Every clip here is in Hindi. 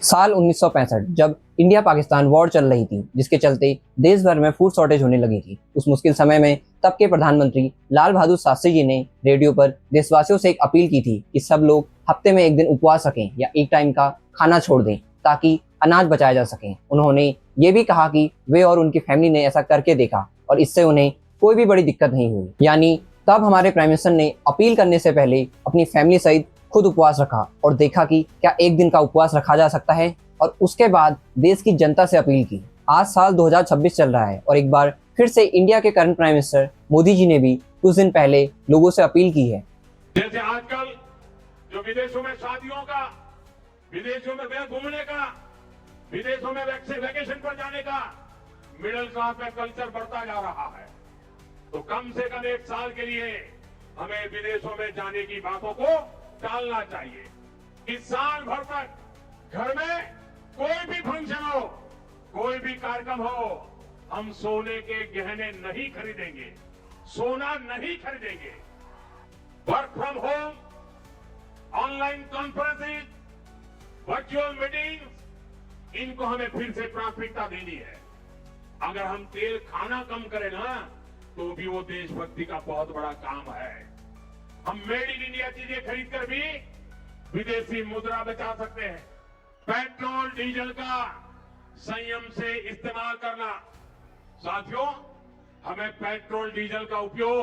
साल 1965 जब इंडिया पाकिस्तान वॉर चल रही थी, जिसके चलते देश भर में फूड शॉर्टेज होने लगी थी। उस मुश्किल समय में तब के प्रधानमंत्री लाल बहादुर शास्त्री जी ने रेडियो पर देशवासियों से एक अपील की थी कि सब लोग हफ्ते में एक दिन उपवास रखें या एक टाइम का खाना छोड़ दें ताकि अनाज बचाया जा सके। उन्होंने ये भी कहा कि वे और उनकी फैमिली ने ऐसा करके देखा और इससे उन्हें कोई भी बड़ी दिक्कत नहीं हुई। यानी तब हमारे प्राइम मिनिस्टर ने अपील करने से पहले अपनी फैमिली सहित खुद उपवास रखा और देखा कि क्या एक दिन का उपवास रखा जा सकता है, और उसके बाद देश की जनता से अपील की। आज साल 2026 चल रहा है और एक बार फिर से इंडिया के current prime minister Modi ji ने भी कुछ दिन पहले लोगों से अपील की है। जैसे आजकल जो विदेशों में शादियों का, विदेशों में घूमने का, विदेशों में वैकेशन पर जाने का मिडिल क्लास में कल्चर बढ़ता जा रहा है, तो कम से कम एक साल के लिए हमें विदेशों में जाने की बातों को टालना चाहिए। इस साल भर तक घर में कोई भी फंक्शन हो, कोई भी कार्यक्रम हो, हम सोने के गहने नहीं खरीदेंगे, सोना नहीं खरीदेंगे। Work from home, online conferencing, virtual meetings, इनको हमें फिर से प्राथमिकता देनी है। अगर हम तेल खाना कम करें ना, तो भी वो देशभक्ति का बहुत बड़ा काम है। हम मेड इन इंडिया चीजें खरीदकर भी विदेशी मुद्रा बचा सकते हैं। पेट्रोल डीजल का संयम से इस्तेमाल करना। साथियों, हमें पेट्रोल डीजल का उपयोग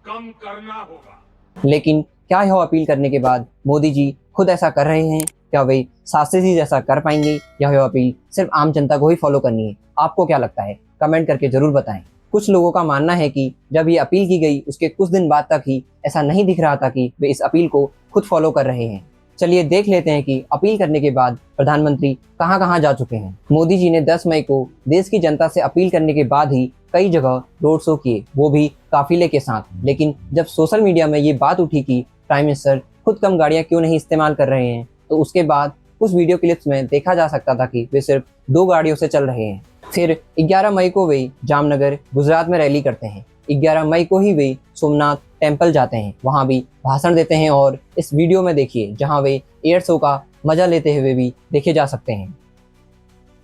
कम करना होगा। लेकिन क्या यह अपील करने के बाद मोदी जी खुद ऐसा कर रहे हैं? क्या वे शास्त्री जी जैसा कर पाएंगे या यह अपील सिर्फ आम जनता को ही फॉलो करनी है? आपको क्या लगता है? कमेंट करके जरूर बताएं। कुछ लोगों का मानना है कि जब ये अपील की गई उसके कुछ दिन बाद तक ही ऐसा नहीं दिख रहा था कि वे इस अपील को खुद फॉलो कर रहे हैं। चलिए देख लेते हैं कि अपील करने के बाद प्रधानमंत्री कहां कहां जा चुके हैं। मोदी जी ने 10 मई को देश की जनता से अपील करने के बाद ही कई जगह रोड शो किए, वो भी काफिले के साथ। लेकिन जब सोशल मीडिया में ये बात उठी कि प्राइम मिनिस्टर खुद कम गाड़ियां क्यों नहीं इस्तेमाल कर रहे हैं, तो उसके बाद कुछ वीडियो क्लिप्स में देखा जा सकता था कि वे सिर्फ 2 गाड़ियों से चल रहे हैं। फिर 11 मई को वे जामनगर गुजरात में रैली करते हैं। 11 मई को ही वे सोमनाथ टेम्पल जाते हैं, वहां भी भाषण देते हैं और इस वीडियो में देखिए जहां वे एयर शो का मजा लेते हुए भी देखे जा सकते हैं।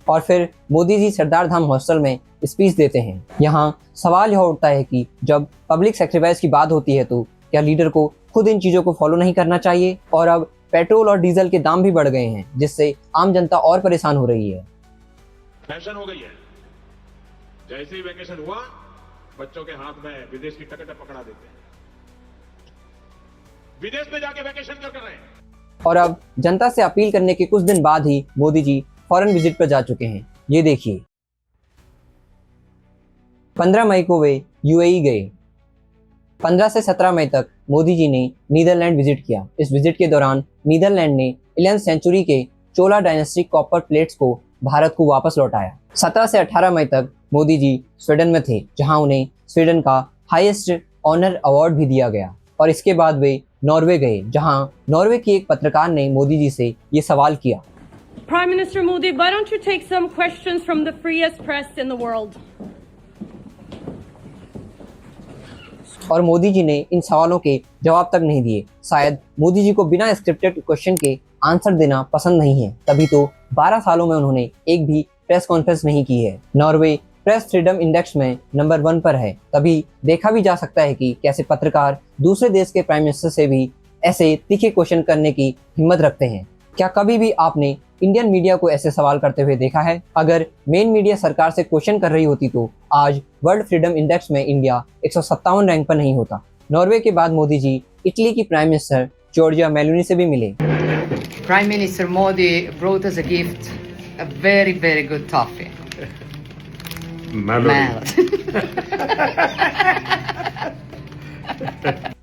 और फिर मोदी जी सरदार धाम हॉस्टल में स्पीच देते हैं। यहाँ सवाल यह उठता है कि जब पब्लिक सेक्रीफाइस की बात होती है तो क्या लीडर को खुद इन चीजों को फॉलो नहीं करना चाहिए? और अब पेट्रोल और डीजल के दाम भी बढ़ गए हैं, जिससे आम जनता और परेशान हो रही है। फैशन हो गई है, जैसे ही वैकेशन हुआ बच्चों के हाथ में विदेश की टिकट पकड़ा देते हैं, विदेश में जाके वैकेशन कर रहे हैं। और अब जनता से अपील करने के कुछ दिन बाद ही मोदी जी फॉरेन विजिट पर जा चुके हैं। ये देखिए 15 मई को वे यूएई गए। 15 से 17 मई तक मोदी जी ने नीदरलैंड विजिट किया। इस विजिट के दौरान नीदरलैंड ने 11वीं सेंचुरी के चोला डायनेस्टी कॉपर प्लेट्स को भारत को वापस लौटाया। 17 से 18 मई तक मोदी जी स्वीडन में थे, जहां उन्हें स्वीडन का हाईएस्ट ऑनर अवार्ड भी दिया गया। और इसके बाद वे नॉर्वे गए, जहां नॉर्वे की एक पत्रकार ने मोदी जी से ये सवाल किया, Prime Minister Modi, why don't you take some questions from the freest press in the world? और मोदी जी ने इन सवालों के जवाब तक नहीं दिए। शायद मोदी जी को बिना स्क्रिप्टेड क्वेश्चन के आंसर देना पसंद नहीं है, तभी तो 12 सालों में उन्होंने एक भी प्रेस कॉन्फ्रेंस नहीं की है। नॉर्वे प्रेस फ्रीडम इंडेक्स में नंबर 1 पर है, तभी देखा भी जा सकता है कि कैसे पत्रकार दूसरे देश के प्राइम मिनिस्टर से भी ऐसे तीखे क्वेश्चन करने की हिम्मत रखते हैं। क्या कभी भी आपने इंडियन मीडिया को ऐसे सवाल करते हुए देखा है? अगर मेन मीडिया सरकार से क्वेश्चन कर रही होती तो आज वर्ल्ड फ्रीडम इंडेक्स में इंडिया 157 रैंक पर नहीं होता। नॉर्वे के बाद मोदी जी इटली की प्राइम मिनिस्टर जॉर्जिया मेलोनी से भी मिले। Prime Minister Modi brought us a gift, a very, very good toffee. Melody.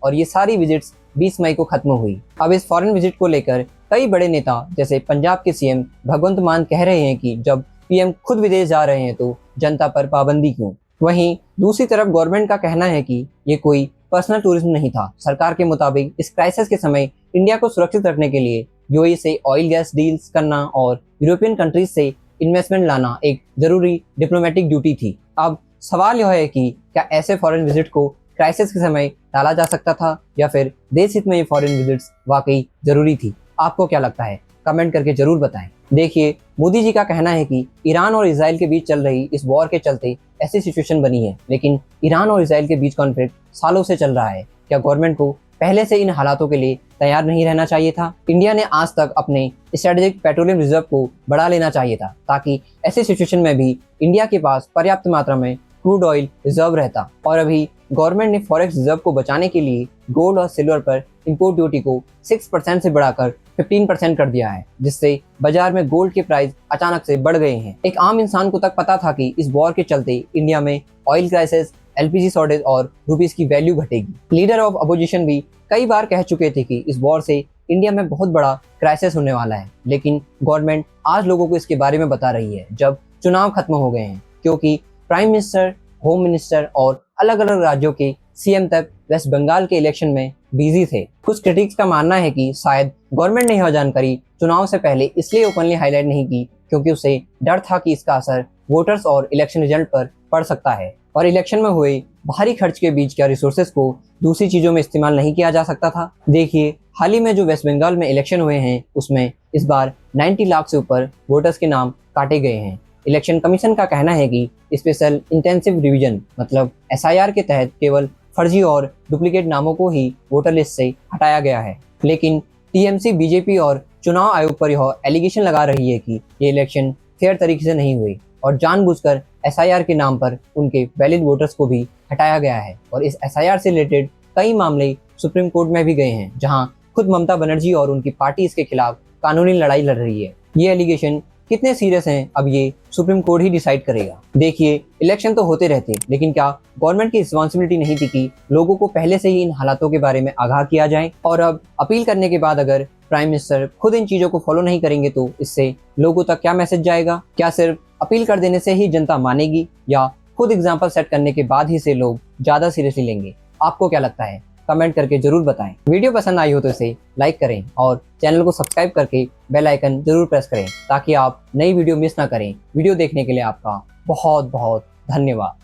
और ये सारी विजिट्स 20 मई को खत्म हुई। अब इस फॉरेन विजिट को लेकर कई बड़े नेता जैसे पंजाब के सीएम भगवंत मान कह रहे हैं कि जब पीएम खुद विदेश जा रहे हैं तो जनता पर पाबंदी क्यों? वहीं दूसरी तरफ गवर्नमेंट का कहना है कि ये कोई पर्सनल टूरिज्म नहीं था। सरकार के मुताबिक इस क्राइसिस के समय इंडिया को सुरक्षित रखने के लिए यूएई से ऑयल गैस डील्स करना और यूरोपियन कंट्रीज से इन्वेस्टमेंट लाना एक जरूरी डिप्लोमेटिक ड्यूटी थी। अब सवाल यह है कि क्या ऐसे फॉरेन विजिट को क्राइसिस के समय टाला जा सकता था या फिर देश हित में ये फॉरेन विजिट्स वाकई जरूरी थी? आपको क्या लगता है? कमेंट करके जरूर बताएं। देखिए, मोदी जी का कहना है कि ईरान और इसराइल के बीच चल रही इस वॉर के चलते ऐसी सिचुएशन बनी है, लेकिन ईरान और इसराइल के बीच कॉन्फ्लिक्ट सालों से चल रहा है। क्या गवर्नमेंट को पहले से इन हालातों के लिए तैयार नहीं रहना चाहिए था? इंडिया ने आज तक अपने स्ट्रेटेजिक पेट्रोलियम रिजर्व को बढ़ा लेना चाहिए था, ताकि ऐसे सिचुएशन में भी इंडिया के पास पर्याप्त मात्रा में क्रूड ऑयल रिजर्व रहता। और अभी गवर्नमेंट ने फॉरेक्स रिजर्व को बचाने के लिए गोल्ड और सिल्वर पर इंपोर्ट ड्यूटी को 6% से बढ़ाकर 15% कर दिया है, जिससे बाजार में गोल्ड के प्राइस अचानक से बढ़ गए हैं। एक आम इंसान को तक पता था कि इस वॉर के चलते इंडिया में ऑयल क्राइसिस, एलपीजी शॉर्टेज और रुपीस की वैल्यू घटेगी। लीडर ऑफ अपोजिशन भी कई बार कह चुके थे कि इस वॉर से इंडिया में बहुत बड़ा क्राइसिस होने वाला है, लेकिन गवर्नमेंट आज लोगों को इसके बारे में बता रही है जब चुनाव खत्म हो गए हैं, क्योंकि प्राइम मिनिस्टर, होम मिनिस्टर और अलग अलग राज्यों के सीएम तक वेस्ट बंगाल के इलेक्शन में बिजी थे। कुछ क्रिटिक्स का मानना है कि शायद गवर्नमेंट ने यह जानकारी चुनाव से पहले इसलिए ओपनली हाईलाइट नहीं की क्योंकि उसे डर था कि इसका असर वोटर्स और इलेक्शन रिजल्ट पर पड़ सकता है, और इलेक्शन में हुए भारी खर्च के बीच क्या रिसोर्सेज को दूसरी चीजों में इस्तेमाल नहीं किया जा सकता था। देखिए, हाल ही में जो वेस्ट बंगाल में इलेक्शन हुए हैं उसमें इस बार 90 लाख से ऊपर वोटर्स के नाम काटे गए हैं। इलेक्शन कमीशन का कहना है कि स्पेशल इंटेंसिव रिवीजन मतलब एसआईआर के तहत केवल फर्जी और डुप्लीकेट नामों को ही वोटर लिस्ट से हटाया गया है, लेकिन टीएमसी, बीजेपी और चुनाव आयोग पर यह एलिगेशन लगा रही है कि ये इलेक्शन फेयर तरीके से नहीं हुए और जानबूझकर एसआईआर के नाम पर उनके वैलिड वोटर्स को भी हटाया गया है। और इस एसआईआर से रिलेटेड कई मामले सुप्रीम कोर्ट में भी गए हैं, जहां खुद ममता बनर्जी और उनकी पार्टी इसके खिलाफ कानूनी लड़ाई लड़ रही है। ये एलिगेशन कितने सीरियस हैं अब ये सुप्रीम कोर्ट ही डिसाइड करेगा। देखिए, इलेक्शन तो होते रहते, लेकिन क्या गवर्नमेंट की रिस्पॉन्सिबिलिटी नहीं थी कि लोगों को पहले से ही इन हालातों के बारे में आगाह किया जाए? और अब अपील करने के बाद अगर प्राइम मिनिस्टर खुद इन चीजों को फॉलो नहीं करेंगे तो इससे लोगों तक क्या मैसेज जाएगा? क्या सिर्फ अपील कर देने से ही जनता मानेगी, या खुद एग्जाम्पल सेट करने के बाद ही इसे लोग ज्यादा सीरियसली लेंगे? आपको क्या लगता है? कमेंट करके जरूर बताएं। वीडियो पसंद आई हो तो इसे लाइक करें और चैनल को सब्सक्राइब करके बेल आइकन जरूर प्रेस करें ताकि आप नई वीडियो मिस ना करें। वीडियो देखने के लिए आपका बहुत बहुत धन्यवाद।